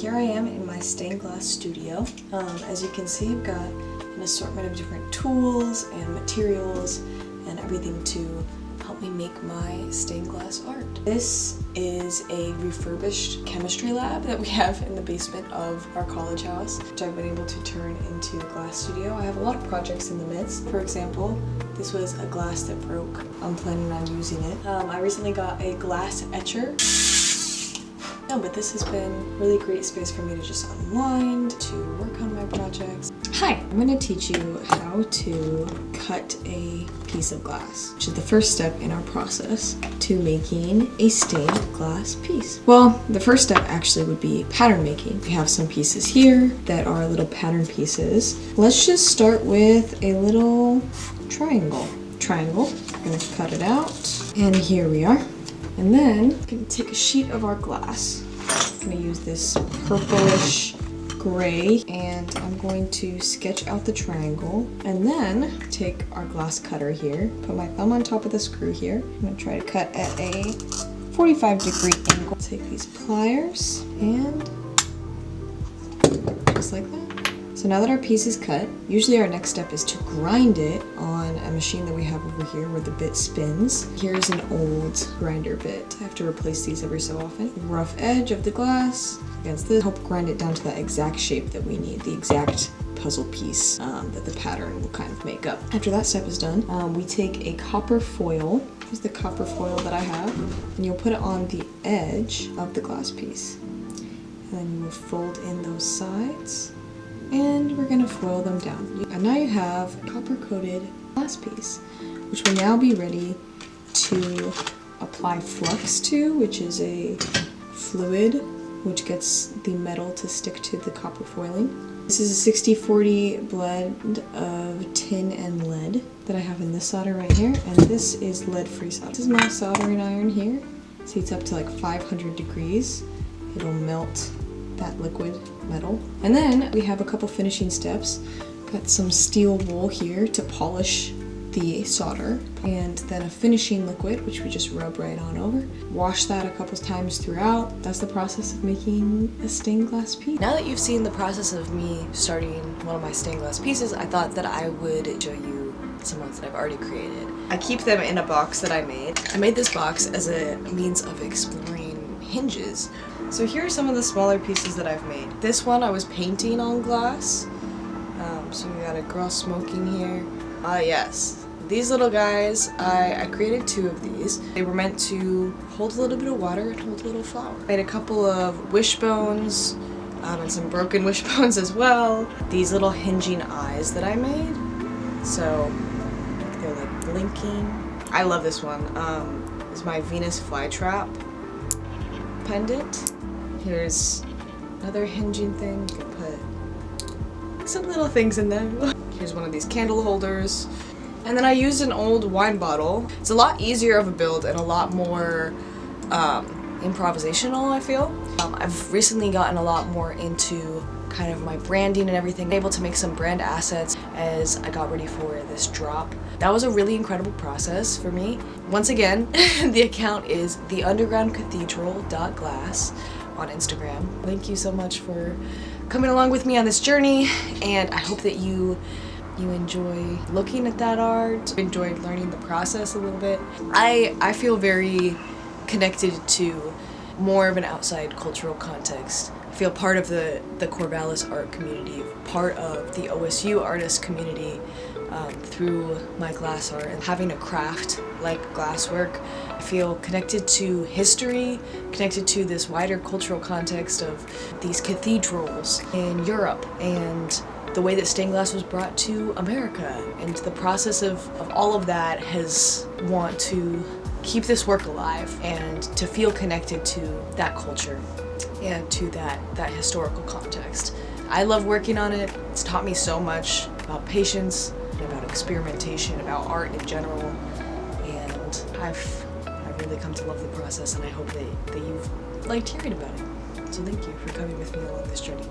here I am in my stained glass studio. As you can see, I've got an assortment of different tools and materials and everything to help me make my stained glass art. This is a refurbished chemistry lab that we have in the basement of our college house, which I've been able to turn into a glass studio. I have a lot of projects in the midst. For example, this was a glass that broke. I'm planning on using it. I recently got a glass etcher. No, but this has been a really great space for me to just unwind, to work on my projects. Hi, I'm going to teach you how to cut a piece of glass, which is the first step in our process to making a stained glass piece. Well, the first step actually would be pattern making. We have some pieces here that are little pattern pieces. Let's just start with a little triangle. I'm going to cut it out, and here we are. And then I'm going to take a sheet of our glass. I'm going to use this purplish gray, and I'm going to sketch out the triangle, and then take our glass cutter here, put my thumb on top of the screw here. I'm going to try to cut at a 45-degree angle. Take these pliers and just like that. So now that our piece is cut, usually our next step is to grind it on a machine that we have over here where the bit spins. Here's an old grinder bit. I have to replace these every so often. The rough edge of the glass against this, help grind it down to that exact shape that we need, the exact puzzle piece that the pattern will kind of make up. After that step is done, we take a copper foil. Here's the copper foil that I have, and you'll put it on the edge of the glass piece. And then you will fold in those sides. And we're going to foil them down. And now you have a copper-coated glass piece, which will now be ready to apply flux to, which is a fluid which gets the metal to stick to the copper foiling. This is a 60-40 blend of tin and lead that I have in this solder right here, and this is lead-free solder. This is my soldering iron here. It heats up to like 500 degrees. It'll melt that liquid metal. And then we have a couple finishing steps. Got some steel wool here to polish the solder, and then a finishing liquid which we just rub right on over. Wash that a couple times throughout. That's the process of making a stained glass piece. Now that you've seen the process of me starting one of my stained glass pieces, I thought that I would show you some ones that I've already created. I keep them in a box that I made. I made this box as a means of exploring hinges. So here are some of the smaller pieces that I've made. This one I was painting on glass. So we got a girl smoking here. Yes. These little guys, I created 2 of these. They were meant to hold a little bit of water and hold a little flower. Made a couple of wishbones and some broken wishbones as well. These little hinging eyes that I made. So they're like blinking. I love this one. It's my Venus flytrap pendant. Here's another hinging thing. You can put some little things in them. Here's one of these candle holders. And then I used an old wine bottle. It's a lot easier of a build and a lot more improvisational, I feel. I've recently gotten a lot more into kind of my branding and everything. I'm able to make some brand assets as I got ready for this drop. That was a really incredible process for me. Once again, the account is theundergroundcathedral.glass on Instagram. Thank you so much for coming along with me on this journey, and I hope that you enjoy looking at that art, enjoyed learning the process a little bit. I feel very connected to more of an outside cultural context. I feel part of the Corvallis art community, part of the OSU artist community through my glass art. And having a craft like glasswork, I feel connected to history, connected to this wider cultural context of these cathedrals in Europe and the way that stained glass was brought to America. And the process of all of that has want to keep this work alive and to feel connected to that culture and to that historical context. I love working on it. It's taught me so much about patience, about experimentation, about art in general, and I've really come to love the process, and I hope that you've liked hearing about it. So thank you for coming with me along this journey.